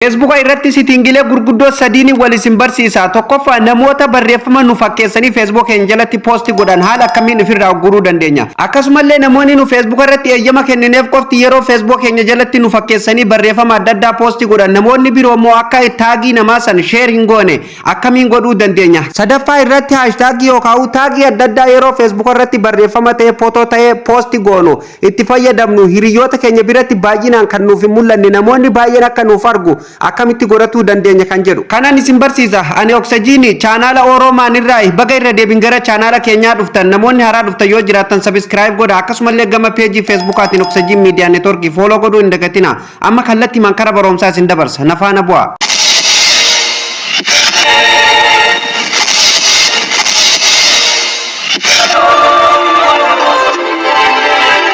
Facebook irratti sitingilee gurguddoo sadiini walisin barsiisa. Tokkoffaa namoota barreeffama nu fakkeessanii Facebook keenya jalatti posti godhan haala akkamiin ofirraa ugguruu dandeenya. Akkasumallee namoonni nu Facebook irratti eeyyama kennineef qofti yeroo Facebook keenya jalatti nu fakkeessanii barreeffama adda addaa posti godhan namoonni biroo immoo akka taagii namaa san share hin goone akkamiin godhuu dandeenya. Sadaffaa irratti hashtag yookaan taagii adda addaa yeroo Facebook irratti barreeffama ta'e footoo ta'e posti goonu itti fayyadamnu hiriyoota keenya biratti baay'inaan kan nuuf hin mul'anne namoonni baay'een akka nuuf argu akkamitti godhachuu dandeenya kan jedhu. Kanaan isin barsiisa. Ani Oxygen chaanala Oromaan irraa baga irra deebin gara chaanala keenyaa dhuftan namoonni haaraa dhuftan yoo jiraatan subscribe godha akkasumallee gama page Facebook atiin Oxygen Media Network follow godhuu hin dagatina. Amma kallattii mankara barumsaa isin dabarsa nafaana bu'aa.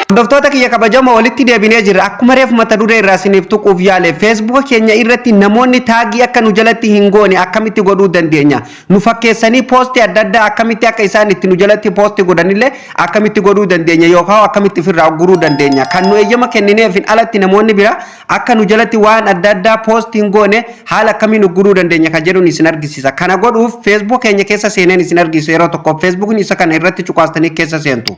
Hordoftoota kiyya kabajamoo walitti deebinee jirra. Akkuma reefu mata duree irraa isiniif tuquuf yaale Facebook keenya irratti namoonni taagii akka nu jalatti hin goone akkamitti godhuu dandeenya. Nu fakkeessanii posti adda addaa akkamitti akka isaan itti nu jalatti posti godhanillee akkamitti godhuu dandeenya yookaan akkamitti ofirraa ugguruu dandeenya. Kan nu eeyyama kennineef alatti namoonni bira akka nu jalatti waan adda addaa posti hin goone haala akkamiin ugguruu dandeenya kan jedhuun isin argisiisa. Kana godhuuf Facebook keenya keessa seeneen isin argisiisa yeroo tokko Facebookni isa kana irratti cuqaastanii keessa seentu.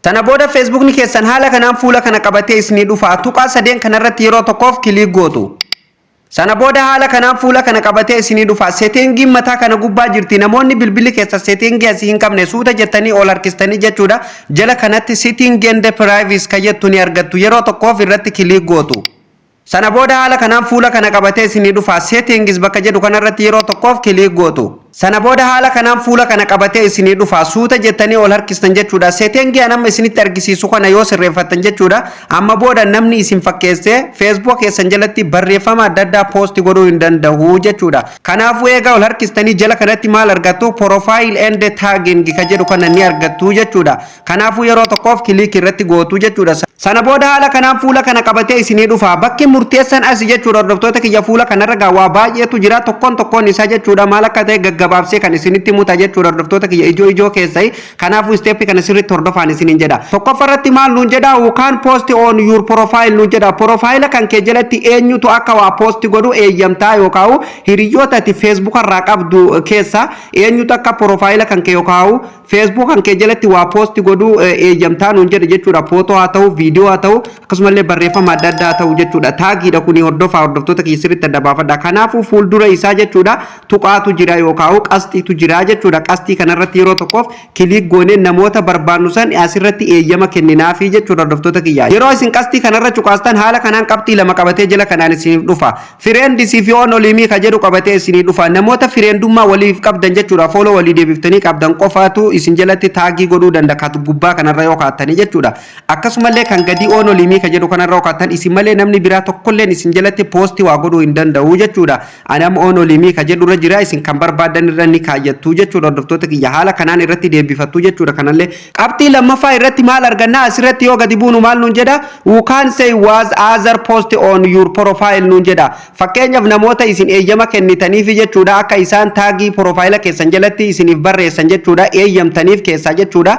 Sana booda Facebookni keessan haala kanaan fuula kana qabatee isinii dhufa. Tuqaa sadeen kanarratti yeroo tokkoof kilik gootu. Sana booda haala kanaan fuula kana qabatee isinii dhufa. Settingiin mataa kana gubbaa jirti. Namoonni bilbili keessa settingii asii hin qabne suuta jettanii ol harkistanii jechuudha. Jala kanatti setting and privacy kan jettu ni argattu. Yeroo tokkoof irratti kilik gootu. Sana booda haala kanaan fuula kana qabatee isinii dhufa. Settings bakka jedhu kanarratti yeroo tokkoof kilik gootu. Sana booda haala kanaan fuula kana qabatee isinii dhufa. Suuta jettanii ol harkistan jechuudha. Settingii amma isinitti argisiisu kana yoo sirreeffattan jechuudha. Amma booda namni isin fakkeessee Facebook keessan jalatti barreeffama adda addaa posti godhuu hin danda'u jechuudha. Kanaafuu eegaa ol harkistanii jala kanatti maal argattu? Profile and tagging kan jedhu kana ni argattu jechuudha. Kanaafuu yeroo tokkoof kilik irratti gootu jechuudha. Sana booda haala kanaan fuula kana qabatee isinii dhufa. Bakki murteessan as jechuudha. Hordoftoota kiyya fuula kanarra waa baay'eetu jira. Tokkoon isaa jechuudha. Maal akka ta'e gaggabaabsee kan isinitti muta jechuudha. Hordoftoota kiyya ijoo keessai. Kanaafuu step kana sirriitti hordofaan isiniin jedha. Tokkoffaarratti maal nuun jedha? You can post on your profile nuun jedha. Profile kan kee jalatti eenyutu akka waa posti godhu eeyyamtaa yookaan hiriyoota ati Facebook irraa qabdu keessa eenyutu akka profile kan kee yookaan Facebook kan kee jalatti waa posti godhu eeyyamtaa nuun jedha jechuudha. Footoo haa ta'u video haa ta'u akkasumallee barreeffama adda addaa ta'u jechuudha. Taagiidha kuni hordoftoota kiyya sirriitti adda baafadha. Kanaafuu fuuldura isaa jechuudha tuqaatu jira yookaan qastiitu jira jechuudha. Qastii kanarratti yeroo tokkoof kilik goonee namoota barbaannu san asirratti eeyyama kenninaafi jechuudha. Hordoftoota kiyya yeroo isin qastii kanarra cuqaastan haala kanaan qabxii lama qabatee jala kanaan isiniif dhufa. Friendii fi on olimii ka jedhu qabatee isiniif dhufa. Namoota friendummaa waliif qabdan jechuudha. Follow walii deebiftanii qabdan qofaatu isin jalatti taagii godhuu danda'a gubbaa kanarra yoo kaa'attanii jechuudha. Akkasumallee kan gadi on olimii ka jedhu kanarra yoo kaa'attan isin malee namni biraa tokkolleen isin jalatti posti waa godhuu hin danda'u jechuudha. Ani amma on olimii ka jedhu irra jira isin kan barbaadan irra ni kaayyattu jechuudha. Hordoftoota kiyya haala kanaan irratti deebifattu jechuudha. Kanallee qabxii lammaffaa irratti maal arganna? Asirratti yoo gadi buunu maal nuun jedha? You can say was other post on your profile nuun jedha. Fakkeenyaaf namoota isin eeyyama kennitaniif jechuudha akka isaan taagii profile keessan jalatti isiniif barreessan jechuudha. Eeyyamtaniif keessaa jechuudha.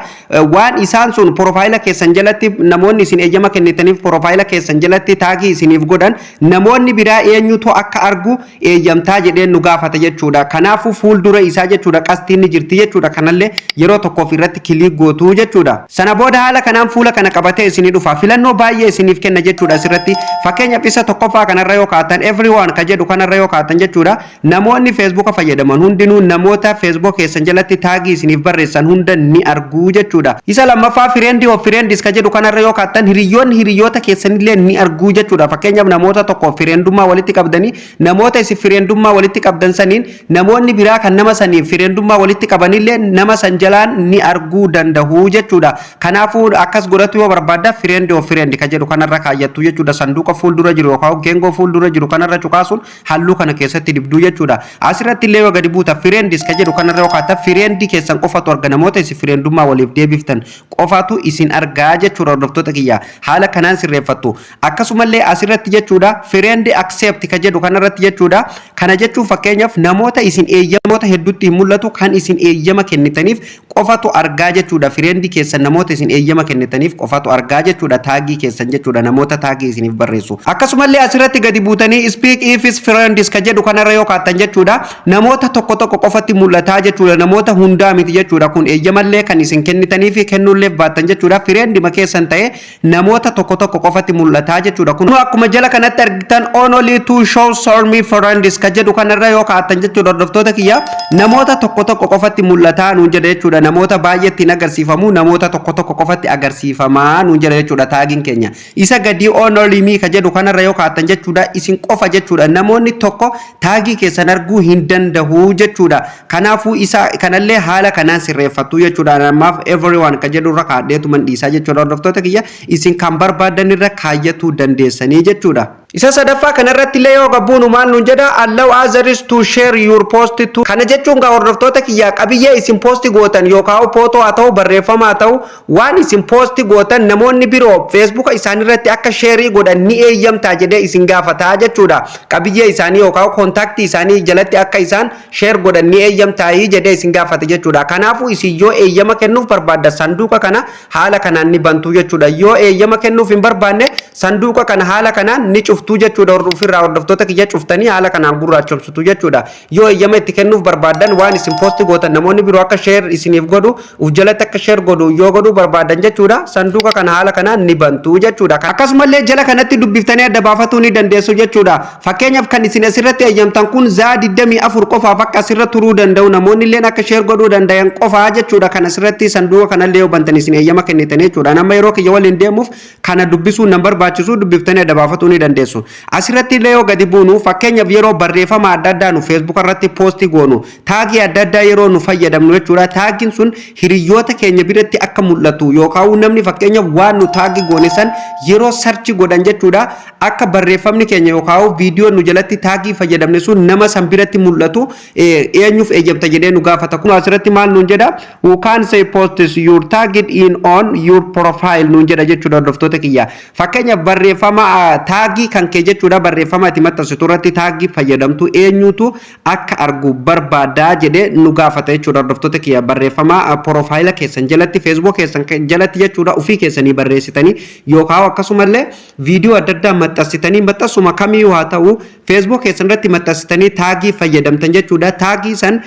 Waan isaan sun profile keessan jalatti namoonni isin eeyyama kennitaniif profile keessan jalatti taagii isiniif godhan namoonni biraa eenyutu akka argu eeyyamtaa jedheen nu gaafata jechuudha. Kanaafuu fuuldura isaa jechuudha qastiin ni jirti jechuudha. Kanallee yeroo tokkoof irratti kilik gootu jechuudha. Sana booda haala kanaan fuula kana qabatee isinii dhufa. Filannoo baay'ee isiniif kenna jechuudha. Asirratti fakkeenyaaf isa tokkoffaa kanarra yoo kaa'atan everyone ka jedhu kanarra yoo kaa'atan jechuudha. Namoonni Facebook fayyadaman hundinuu namoota Facebook keessan jalatti taagii isiniif barreessan hunda ni argu jechuudha. Isa lammaffaa friend of friends ka jedhu kanarra yoo kaa'atan hiriyoota keessanillee ni argu jechuudha. Fakkeenyaaf namoota tokko friendummaa walitti qabdanii namoota isin friendummaa walitti qabdan saniin namoonni biraa kan nama saniif friendummaa walitti qabanillee nama san jalaan ni arguu danda'u jechuudha. Kanaafuu akkas godhatu yoo barbaadda friend of friend ka jedhu kanarra kaayyattu jechuudha. Sanduuqa fuuldura jiru yookaan geengoo fuuldura jiru kanarra cuqaasuun halluu kana keessatti dibduu jechuudha. Asirratti illee yoo gadi buuta friends ka jedhu kanarra yoo kaa'ata friend keessan qofatu arga namoota isin friendummaa waliif deebiftan qofatu isin argaa jechuudha. Hordoftoota kiyya kiyya haala kanaan sirreeffattu akkasumallee asirratti jechuudha friend accept ka jedhu kanarratti jechuudha kana jechuun fakkeenyaaf namoota isin eeyyamoota hedduutti mul'atu kan isin eeyyama kennitaniif qofatu argaa jechuudha friend keessan namoota isin eeyyama kennitaniif qofatu argaa jechuudha taagii keessan jechuudha namoota taagii isiniif barreessu akkasumallee asirratti gadi buutanii speak if is friends ka jedhu kanarra yoo kaattan jechuudha namoota tokko qofatti mul'ataa jechuudha namoota hundaa miti jechuudha kun eeyyamallee kan isin kennitanii fi kennuullee baattan jechuudha friend ma keessan ta'e namoota tokko qofatti mul'ataa jechuudha kun akkuma jala kanatti argitan only to show me friends ka jedhu kanarra yoo kaattan jechuudha hordoftoota kiyya namoota tokko qofatti mul'ataa nuun jedha jechuudha namoota baay'eetti hin agarsiifamu namoota tokko qofatti agarsiifamaa nuun jedha jechuudha taagiin keenya isa gadi only me ka jedhu kanarra yoo kaattan jechuudha isin qofa jechuudha namoonni tokko taagii keessan arguu hin danda'u jechuudha kanaafuu isa kanallee haala kanaan sirreeffattu jechuudha namaaf everyone ka jedhu irra kaadheetu man dhiisaa jechuudha hordoftoota kiyya isin kan barbaadan irra kaayyatu dandeessanii jechuudha isa sadaffaa kanarratti illee yoo gabbuunu maal nuun jedha allow others to share your post to kana jechuun gaa hordoftoota kiyya qabiyyee isin poosti gootan yookaan footoo haa ta'u barreeffama haa ta'u waan isin poosti gootan namoonni biroo feesbuuka isaaniirratti akka sheerii godhan ni eeyyamtaa jedhee isin gaafataa jechuudha qabiyyee isaanii yookaan kontaaktii isaanii jalatti akka isaan sheer godhan ni eeyyamtaa jedhee isin gaafata jechuudha kanaafuu isin yoo eeyyama kennuuf barbaadda sanduuqa kana haala kanaan ni bantuu jechuudha yoo eeyyama kennuuf hin barbaanne sanduuqa kana haala kanaan ni cuftuu jechuudha ofirraa hordoftoota kiyya cuftanii haala kanaan gurraachomsitu jechuudha yoo eeyyama itti kennuuf barbaadan waan isin poosti gootan namoonni biroo akka sheer isiniif godhu uf jalatti akka sheer godhu yoo godhu barbaadan jechuudha sanduuqa kana haala kanaan ni bantuu jechuudha akkasumallee jala kanatti dubbiftanii adda baafatuu ni dandeessu jechuudha fakkeenyaaf kan isin asirratti eeyyamtan kun zaa 24 qofaaf akka asirra turuu danda'u namoonni illee akka sheer godhuu danda'an qofaa jechuudha kan asirratti sanduuqa kanallee yoo bantan isin eeyyama kennitan jechuudha nama yeroo kiyya waliin deemuuf kana dubbisuu nan barbaachisu dubbiftanii adda baafatuu ni dandeessu asirratti illee yoo gadi buunu fakkeenyaaf yeroo barreeffama adda addaa nu feesbuuk irratti poosti goonu taagii adda addaa yeroo nu fayyadamnu jechuudha taagiin sun hiriyoota keenya biratti akka mul'atu yookaan namni fakkeenyaaf waan nu taagii goone san yeroo sarchi godhan jechuudha akka barreeffamni keenya yookaan viidiyoo nu jalatti taagii fayyadamne sun nama san biratti mul'atu eenyuuf eeyyamta jedhee nu gaafata kun asirratti maal nuun jedha who can say posts your tagged in on your profile nuun jedha jechuudha hordoftoota kiyya fakkeenyaaf barreeffama taagii kan kee jechuudha barreeffama ati maxxansitu irratti taagii fayyadamtu eenyutu akka argu barbaadaa jedhee nu gaafata jechuudha hordoftoota kiyya barreeffama profaayila keessan jalatti feesbuuk keessan jalatti jechuudha ofii keessanii barreessitanii yookaan akkasumallee viidiyoo adda addaa maxxansitanii maxxansuma kamiyyuu haa ta'u feesbuuk keessan irratti maxxansitanii taagii fayyadamtan jechuudha taagii san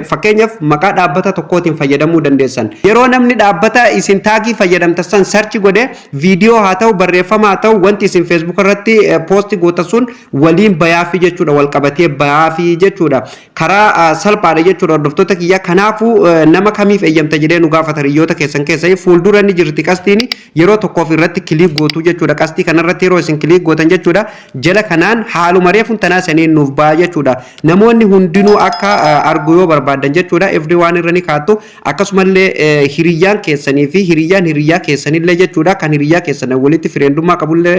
fakkeenyaaf maqaa dhaabbata tokkootiin fayyadamuu dandeessan yeroo namni dhaabbata isin taagii fayyadamtan san sarchi godhe viidiyoo haa ta'u barreeffama haa ta'u wanti isin feesbuuk irratti poosti gootan sun waliin bayaafi jechuudha wal qabatee bayaafi jechuudha karaa salphaadha jechuudha hordoftoota kiyya kanaafuu nama kamiif eeyyamta jedhee nu gaafata hiriyoota keessan keessa fuuldura ni jirti qastiin yeroo tokkoof irratti kiliik gootu jechuudha qastii kanarratti yeroo isin kiliik gootan jechuudha jala kanaan haaluma reefun tanaa saniin nuuf ba'a jechuudha namoonni hundinuu akka argu yoo barbaadan jechuudha everyone irra ni kaattu akkasumallee hiriyyaan keessanii fi hiriyyaan hiriyyaa keessanillee jechuudha kan hiriyyaa keessan walitti fireendummaa qabullee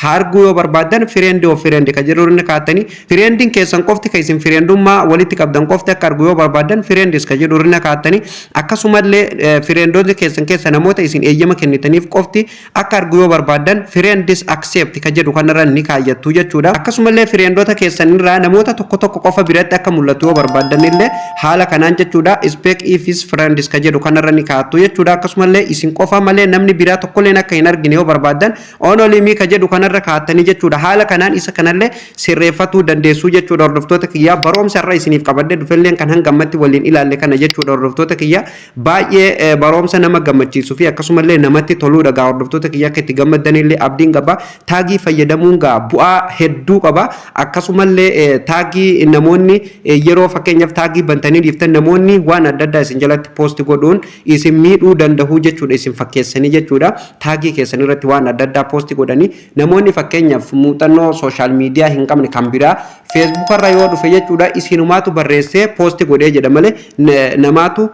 hargu yoo barbaadan friend of friend ka jedhu irra kaatanii friendin keessan qofti ka isin friendummaa walitti qabdan qofti akka argu yoo barbaadan friends ka jedhu irra kaatanii akkasumallee friendoota keessan keessa namoota isin eeyyama kennitaniif qofti akka argu yoo barbaadan friends accept ka jedhu kanarra ni kaayyattu jechuudha akkasumallee friendoota keessan irraa namoota tokko qofa biratti akka mul'atu yoo barbaadan illee haala kanaan jechuudha speak if is friends ka jedhu kanarra ni kaattu jechuudha akkasumallee isin qofa malee namni biraa tokkolleen akka hin argine yoo barbaadan only me ka jedhu kanarra kaatanii jechuudha haala kanaan isa kanallee sirreeffatuu dandeessu jechuudha hordoftoota kiyya baroomsa irra isiniif qabadde dhufelleen kan hangammatti waliin ilaalle kana jechuudha hordoftoota kiyya baay'ee baroomsa nama gammachiisuu fi akkasumallee namatti toluudha gaa hordoftoota kiyya akka itti gammaddanillee abdiin qaba taagii fayyadamuun gaa bu'aa hedduu qaba akkasumallee taagii namoonni yeroo fakkeenyaaf taagii bantanii dhiiftan namoonni waan adda addaa isin jalatti poosti godhuun isin miidhuu danda'u jechuudha isin fakkeessanii jechuudha taagii keessan irratti waan adda addaa poosti godhanii namoonni fakkeenyaaf muuxannoo sooshaal miidiyaa hin qabne kan biraa feesbuuk irra yoo dhufe jechuudha isinumaatu barreessee poosti godhee jedha malee namaatu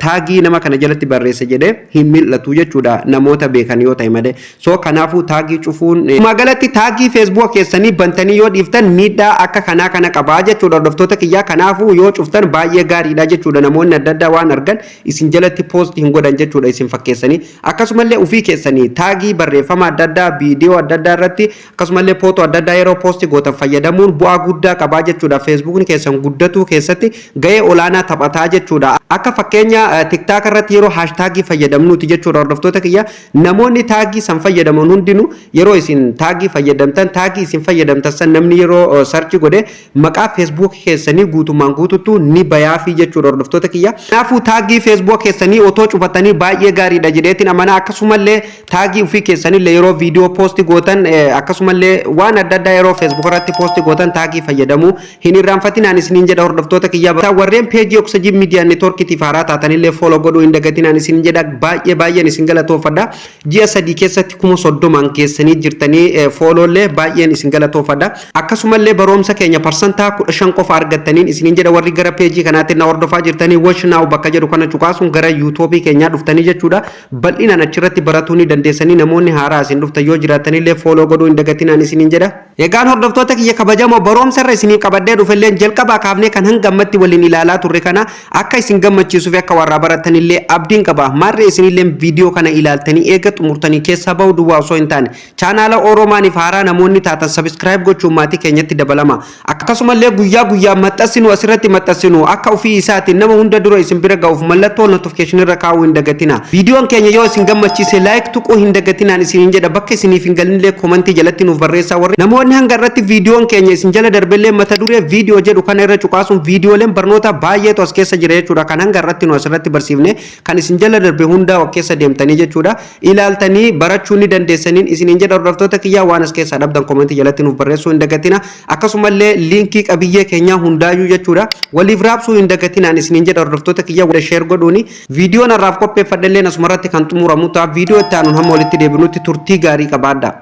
taagii nama kana jalatti barreesse jedhee malee hin mil'atu jechuudha namoota beekan yoo ta'e malee so kanaafuu taagii cufuun magaalatti taagii Facebook keessanii bantanii yoo dhiiftan miidhaa akka kanaa kana qabaa jechuudha hordoftoota kiyyaa kanaafuu yoo cuftan baay'ee gaariidha jechuudha namoonni adda addaa waan argan isin jalatti post hin godhan jechuudha isin fakkeessanii akkasumallee ofii keessanii taagii barreeffama adda addaa viidiyoo adda addaa irratti akkasumallee footoo adda addaa yeroo post gootan fayyadamuun bu'aa guddaa qabaa jechuudha Facebookni keessan guddatuu keessatti gahee olaanaa taphataa jechuudha akka fakkeenya TikTok irratti yeroo hashtagii fayyadamnuuti jechuudha hordoftoota kiyya namoonni taagii san fayyadaman hundinuu yeroo isin taagii fayyadamtan taagii isin fayyadamtan san namni yeroo search godhe maqaa Facebook keessanii guutumaan guututtu ni bayaafi jechuudha hordoftoota kiyya kanaafuu taagii Facebook keessanii otoo cufatanii baay'ee gaariidha jedheetiin amana akkasumallee taagii ofii keessanillee yeroo viidiyoo post gootan akkasumallee waan adda addaa yeroo Facebook irratti post gootan taagii fayyadamuu hin irraanfatinaan isiniin jedha hordoftoota kiyya warreen peejii Oxygen Media Network tiif haaraa taatanillee follow godhuu hin dagatinaan isiniin jedha baay'een isin galatoofadha ji'a sadii keessatti 30,000 keessanii jirtanii followlee baay'een isin galatoofadha akkasumallee baroomsa keenya parsantaa 15 qofa argattaniin isiniin jedha warri gara peejii kanaatti na hordofaa jirtanii watch now bakka jedhu kana cuqaasuun gara YouTube keenyaa dhuftanii jechuudha bal'inaan achirratti baratuu ni dandeessanii namoonni haaraa isin dhuftan yoo jiraatanillee follow godhuu hin dagatinaan isiniin jedha egaan hordoftoota kiyya kabajamoo baroomsa irra isinii qabadhee dhufelleen jalqabaa kaafnee kan hangammatti waliin ilaalaa turre kana akka isin gammachiisuuf akka warraa baratanillee abdiin qaba marree isinillee viidiyoo kana ilaaltanii eega xumurtanii keessaa ba'uu duwwaa osoo hin taane chaanaala Oromaaniif haaraa namoonni taatan subscribe gochuun maatii keenyatti dabalama akkasumallee guyyaa maxxansinu asirratti maxxansinu akka ofii isaatiin nama hunda dura isin bira ga'uuf mallattoo notification irra kaa'uu hin dagatina viidiyoon keenya yoo isin gammachiise like tuquu hin dagatinaan isiniin jedha bakka isiniif hin galinillee komentii jalatti nuuf barreessaa warri namoonni hanga irratti viidiyoon keenya isin jala darbellee mata duree viidiyoo jedhu kana irra cuqaasuun viidiyooleen barnoota baay'eetu as keessa jira jechuudha kan hanga irratti nu asirratti barsiifne kan isin jala darbe hunda keessa deemtanii jechuudha ilaaltanii barachuu ni dandeessaniin isiniin jedha hordoftoota kiyyaa waan as keessaa dhabdan komentii jalatti nuuf barreessuu hin dagatina akkasumallee liinkii qabiyyee keenyaa hundaayyuu jechuudha waliif raabsuu hin dagatinaan isiniin jedha hordoftoota kiyyaa wada share godhuuni viidiyoon irraaf qopheeffadhellee asumarratti kan xumuramu ta'a viidiyoo itti aanuun hamma walitti deebinutti turtii gaarii qabaadha.